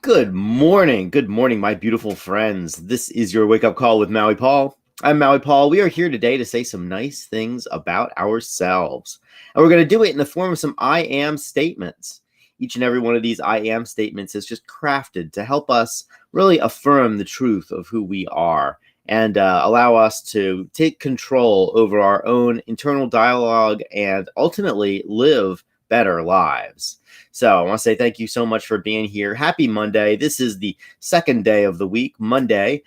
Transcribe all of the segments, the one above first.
Good morning. Good morning, my beautiful friends. This is your wake up call with Maui Paul. I'm Maui Paul. We are here today to say some nice things about ourselves. And we're going to do it in the form of some I am statements. Each and every one of these I am statements is just crafted to help us really affirm the truth of who we are and allow us to take control over our own internal dialogue and ultimately live better lives. So I want to say thank you so much for being here. Happy Monday. This is the second day of the week, Monday.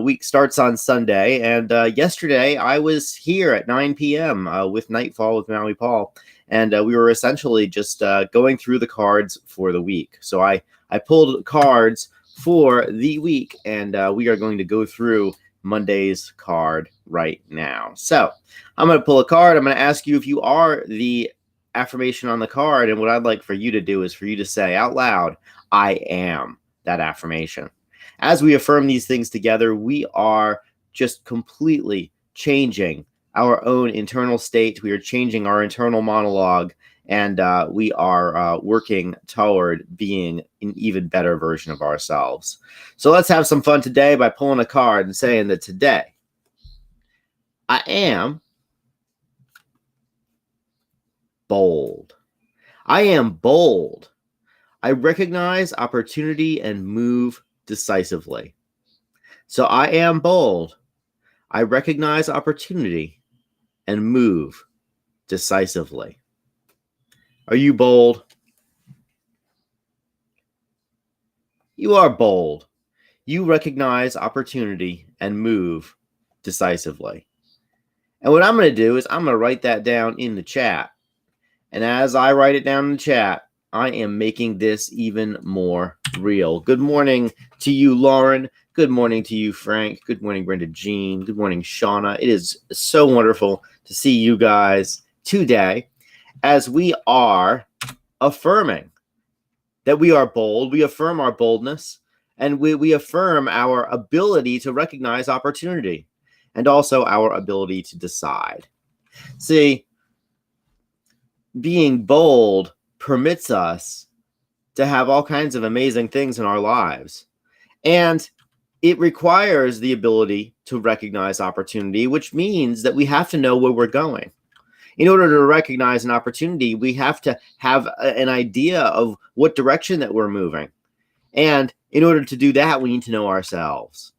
Week starts on Sunday. And yesterday I was here at 9 p.m. With Nightfall with Maui Paul. And we were essentially just going through the cards for the week. So I pulled cards for the week, and we are going to go through Monday's card right now. So I'm going to pull a card. I'm going to ask you if you are the affirmation on the card, and what I'd like for you to do is for you to say out loud, I am that affirmation. As we affirm these things together, we are just completely changing our own internal state. We are changing our internal monologue, and we are working toward being an even better version of ourselves. So let's have some fun today by pulling a card and saying that today I am bold. I am bold. I recognize opportunity and move decisively. So I am bold. I recognize opportunity and move decisively. Are you bold? You are bold. You recognize opportunity and move decisively. And what I'm going to do is I'm going to write that down in the chat. And as I write it down in the chat, I am making this even more real. Good morning to you, Lauren. Good morning to you, Frank. Good morning, Brenda Jean. Good morning, Shauna. It is so wonderful to see you guys today as we are affirming that we are bold. We affirm our boldness, and we affirm our ability to recognize opportunity and also our ability to decide. See, being bold permits us to have all kinds of amazing things in our lives. And it requires the ability to recognize opportunity, which means that we have to know where we're going. In order to recognize an opportunity, we have to have an idea of what direction that we're moving. And in order to do that, we need to know ourselves.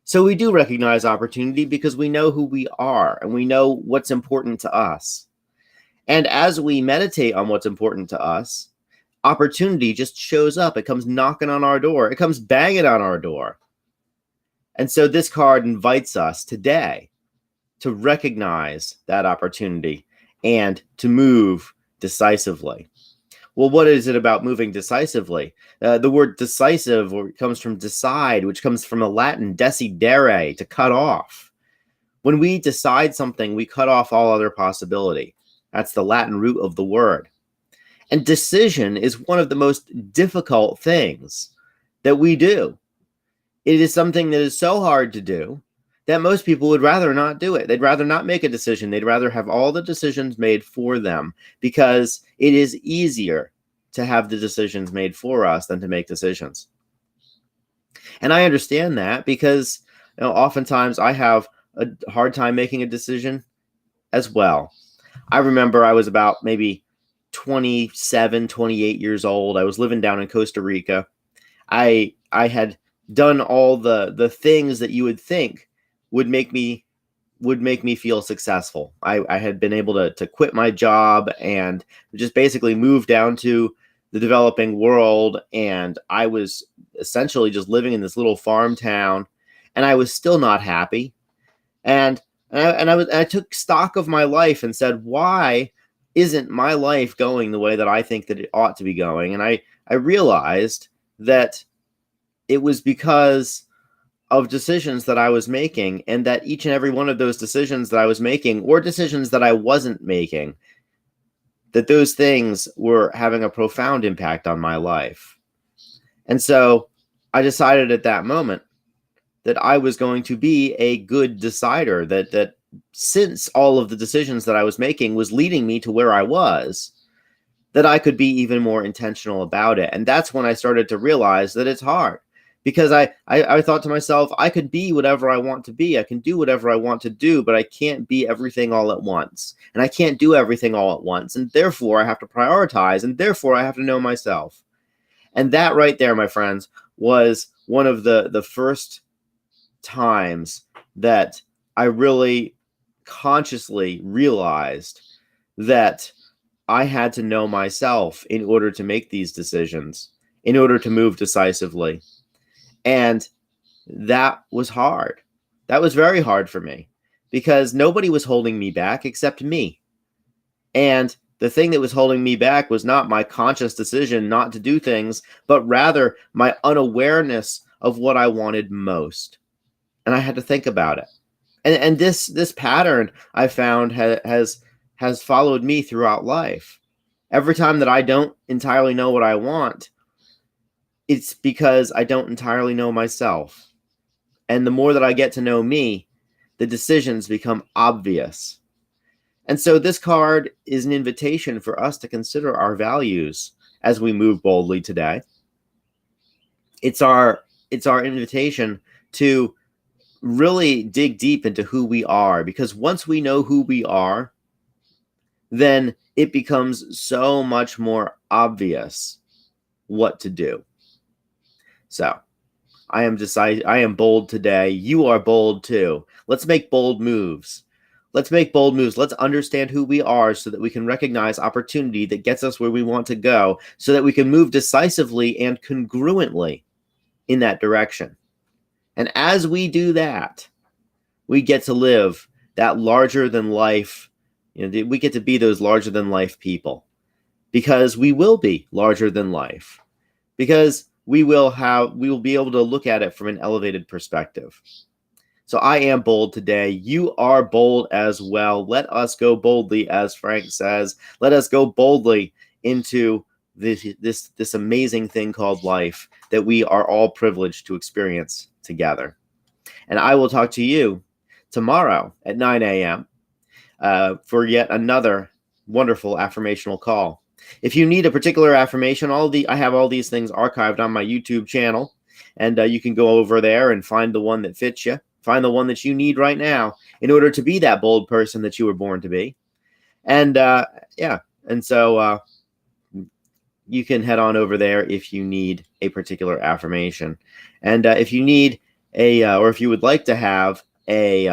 So we do recognize opportunity because we know who we are and we know what's important to us. And as we meditate on what's important to us, opportunity just shows up. It comes knocking on our door. It comes banging on our door. And so this card invites us today to recognize that opportunity and to move decisively. Well, what is it about moving decisively? The word decisive comes from decide, which comes from the Latin decidere, to cut off. When we decide something, we cut off all other possibility. That's the Latin root of the word. And decision is one of the most difficult things that we do. It is something that is so hard to do that most people would rather not do it. They'd rather not make a decision. They'd rather have all the decisions made for them because it is easier to have the decisions made for us than to make decisions. And I understand that because oftentimes I have a hard time making a decision as well. I remember I was about maybe 27, 28 years old. I was living down in Costa Rica. I had done all the things that you would think would make me feel successful. I had been able to quit my job and just basically move down to the developing world. And I was essentially just living in this little farm town, and I was still not happy. And I took stock of my life and said, why isn't my life going the way that I think that it ought to be going? And I realized that it was because of decisions that I was making, and that each and every one of those decisions that I was making, or decisions that I wasn't making, that those things were having a profound impact on my life. And so I decided at that moment that I was going to be a good decider, that since all of the decisions that I was making was leading me to where I was, that I could be even more intentional about it. And that's when I started to realize that it's hard, because I thought to myself, I could be whatever I want to be. I can do whatever I want to do, but I can't be everything all at once. And I can't do everything all at once. And therefore, I have to prioritize. And therefore, I have to know myself. And that right there, my friends, was one of the first times that I really consciously realized that I had to know myself in order to make these decisions, in order to move decisively. And that was hard. That was very hard for me, because nobody was holding me back except me. And the thing that was holding me back was not my conscious decision not to do things, but rather my unawareness of what I wanted most. And I had to think about it. And this pattern I found has followed me throughout life. Every time that I don't entirely know what I want, it's because I don't entirely know myself. And the more that I get to know me, the decisions become obvious. And so this card is an invitation for us to consider our values as we move boldly today. It's our invitation to really dig deep into who we are, because once we know who we are, then it becomes so much more obvious what to do. So I am bold today. You are bold too. Let's make bold moves. Let's make bold moves. Let's understand who we are so that we can recognize opportunity that gets us where we want to go, so that we can move decisively and congruently in that direction. And as we do that, we get to live that larger than life. We get to be those larger than life people, because we will be larger than life, because we will be able to look at it from an elevated perspective. So I am bold today. You are bold as well. Let us go boldly, as Frank says. Let us go boldly into this amazing thing called life that we are all privileged to experience together. And I will talk to you tomorrow at 9 a.m. For yet another wonderful affirmational call. If you need a particular affirmation, I have all these things archived on my YouTube channel, and you can go over there and find the one that fits you, find the one that you need right now in order to be that bold person that you were born to be. And so you can head on over there if you need a particular affirmation. And if you need or if you would like to have a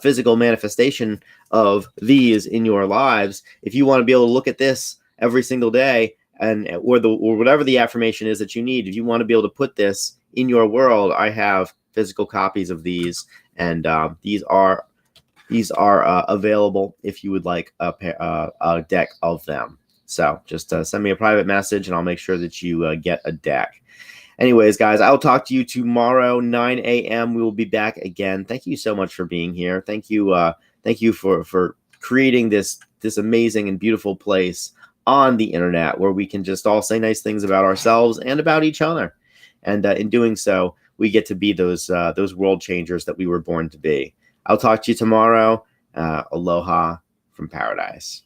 physical manifestation of these in your lives, if you want to be able to look at this every single day, or whatever the affirmation is that you need, if you want to be able to put this in your world, I have physical copies of these, and these are available if you would like a deck of them. So just send me a private message, and I'll make sure that you get a deck. Anyways, guys, I'll talk to you tomorrow, 9 a.m. We will be back again. Thank you so much for being here. Thank you for creating this amazing and beautiful place on the internet where we can just all say nice things about ourselves and about each other. And in doing so, we get to be those world changers that we were born to be. I'll talk to you tomorrow. Aloha from paradise.